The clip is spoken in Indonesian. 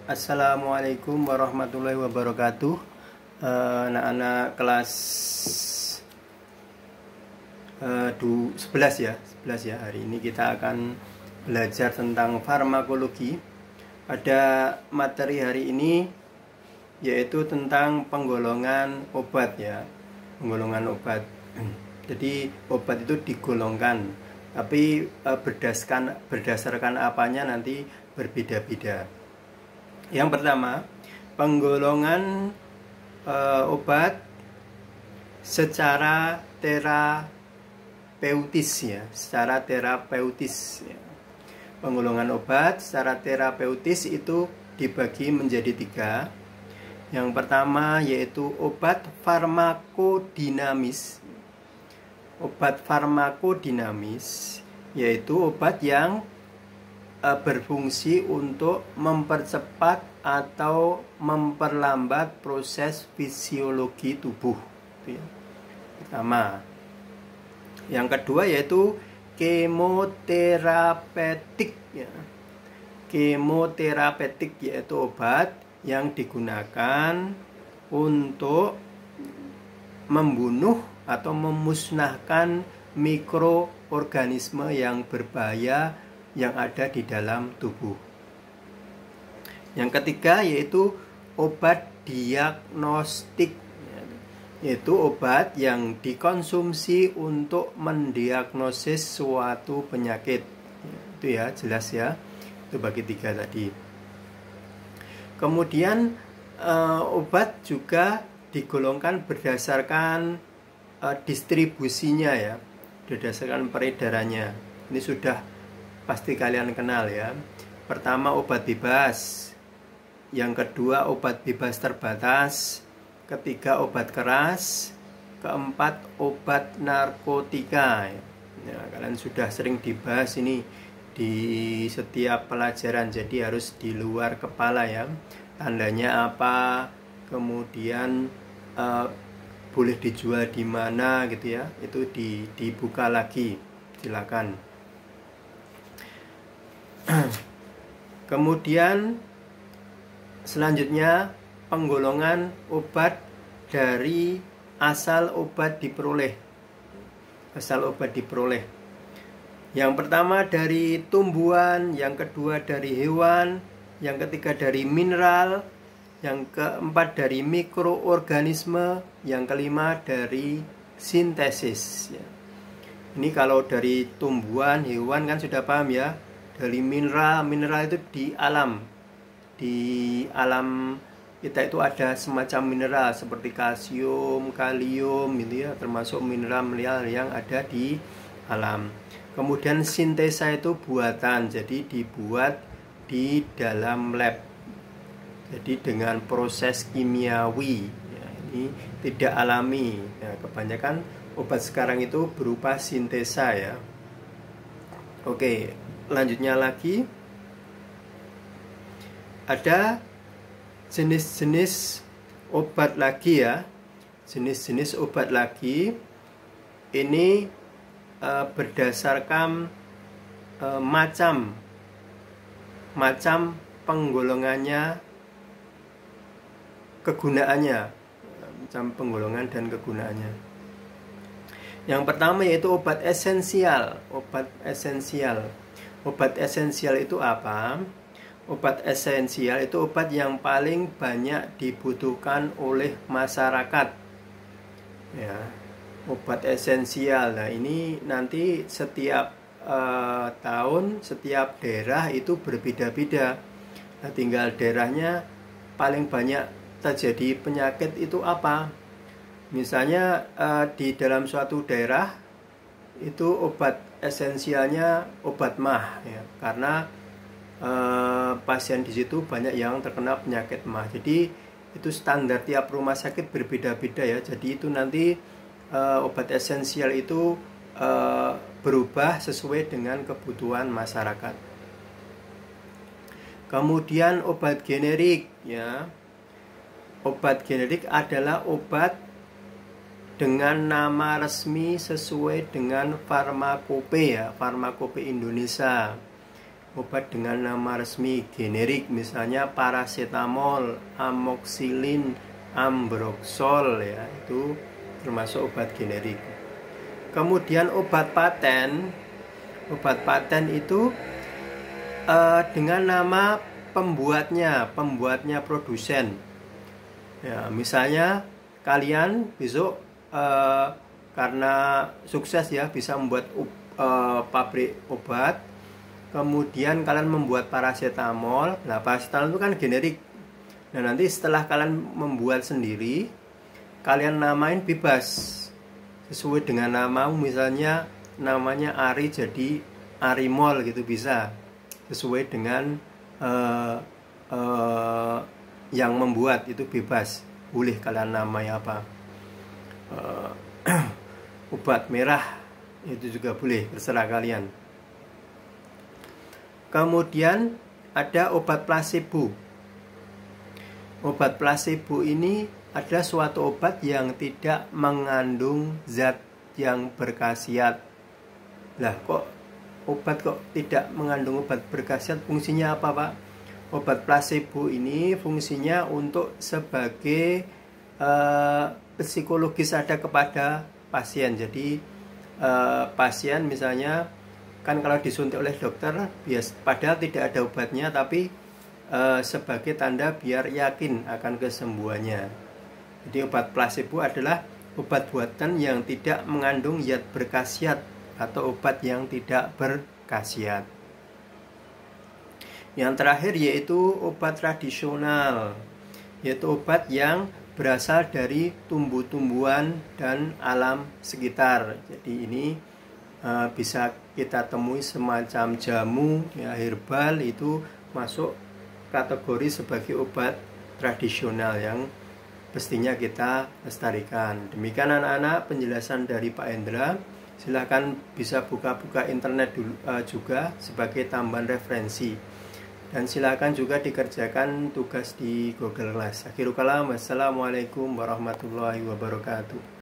Assalamualaikum warahmatullahi wabarakatuh. Anak-anak kelas 11 ya. Hari ini kita akan belajar tentang farmakologi. Pada materi hari ini yaitu tentang penggolongan obat ya. Penggolongan obat. Jadi obat itu digolongkan, tapi berdasarkan apanya nanti berbeda-beda. Yang pertama, penggolongan obat secara terapeutis ya, Penggolongan obat secara terapeutis itu dibagi menjadi 3. Yang pertama yaitu obat farmakodinamis. Obat farmakodinamis yaitu obat yang berfungsi untuk mempercepat atau memperlambat proses fisiologi tubuh. Pertama. Yang kedua yaitu kemoterapeutik ya. Kemoterapeutik yaitu obat yang digunakan untuk membunuh atau memusnahkan mikroorganisme yang berbahaya yang ada di dalam tubuh. Yang ketiga yaitu obat diagnostik, yaitu obat yang dikonsumsi untuk mendiagnosis suatu penyakit. Itu ya, jelas ya. Itu bagi 3 tadi. Kemudian obat juga digolongkan berdasarkan distribusinya ya, berdasarkan peredarannya. Ini sudah pasti kalian kenal ya. Pertama obat bebas, yang kedua obat bebas terbatas, ketiga obat keras, keempat obat narkotika ya, kalian sudah sering dibahas ini di setiap pelajaran, jadi harus di luar kepala ya, tandanya apa, kemudian boleh dijual di mana gitu ya, itu dibuka lagi, silakan. Kemudian selanjutnya penggolongan obat dari asal obat diperoleh. Asal obat diperoleh. Yang pertama dari tumbuhan, yang kedua dari hewan, yang ketiga dari mineral, yang keempat dari mikroorganisme, yang kelima dari sintesis ya. Ini kalau dari tumbuhan, hewan kan sudah paham ya. Dari mineral itu di alam kita itu ada semacam mineral seperti kalsium, kalium gitu ya, termasuk mineral yang ada di alam. Kemudian sintesa itu buatan, jadi dibuat di dalam lab, jadi dengan proses kimiawi ya, ini tidak alami ya, kebanyakan obat sekarang itu berupa sintesa ya. Oke, lanjutnya lagi ada jenis-jenis obat lagi ya. Jenis-jenis obat lagi ini berdasarkan macam penggolongannya, kegunaannya, macam penggolongan dan kegunaannya. Yang pertama yaitu obat esensial. Obat esensial itu apa? Obat esensial itu obat yang paling banyak dibutuhkan oleh masyarakat ya. Obat esensial, nah ini nanti setiap tahun, setiap daerah itu berbeda-beda. Nah, tinggal daerahnya paling banyak terjadi penyakit itu apa. Misalnya di dalam suatu daerah itu obat esensialnya obat MAH ya, karena pasien di situ banyak yang terkena penyakit MAH. Jadi itu standar tiap rumah sakit berbeda-beda ya. Jadi itu nanti obat esensial itu berubah sesuai dengan kebutuhan masyarakat. Kemudian obat generik ya. Obat generik adalah obat dengan nama resmi sesuai dengan Farmakope ya, Farmakope Indonesia. obat dengan nama resmi generik, misalnya paracetamol, amoxicillin, ambroxol, ya, itu termasuk obat generik. Kemudian obat paten itu dengan nama pembuatnya produsen. Ya, misalnya kalian besok karena sukses ya bisa membuat pabrik obat, kemudian kalian membuat paracetamol. Nah, paracetamol itu kan generik. Nah, nanti setelah kalian membuat sendiri, kalian namain bebas sesuai dengan namamu, misalnya namanya Ari jadi Arimol gitu, bisa sesuai dengan yang membuat itu bebas, boleh kalian namanya apa. Obat merah itu juga boleh, terserah kalian. Kemudian ada obat placebo. Obat placebo ini adalah suatu obat yang tidak mengandung zat yang berkhasiat. Lah, kok obat kok tidak mengandung obat berkhasiat? Fungsinya apa, Pak? Obat placebo ini fungsinya untuk sebagai psikologis ada kepada pasien. Jadi pasien misalnya kan kalau disuntik oleh dokter padahal tidak ada obatnya, tapi sebagai tanda biar yakin akan kesembuhannya. Jadi obat placebo adalah obat buatan yang tidak mengandung zat berkhasiat atau obat yang tidak berkhasiat. Yang terakhir yaitu obat tradisional, yaitu obat yang berasal dari tumbuh-tumbuhan dan alam sekitar. Jadi ini bisa kita temui semacam jamu, ya, herbal, itu masuk kategori sebagai obat tradisional yang pastinya kita lestarikan. Demikian anak-anak penjelasan dari Pak Hendra. Silahkan bisa buka-buka internet dulu, juga sebagai tambahan referensi. Dan silakan juga dikerjakan tugas di Google Class. Akhirul kalam, wassalamualaikum warahmatullahi wabarakatuh.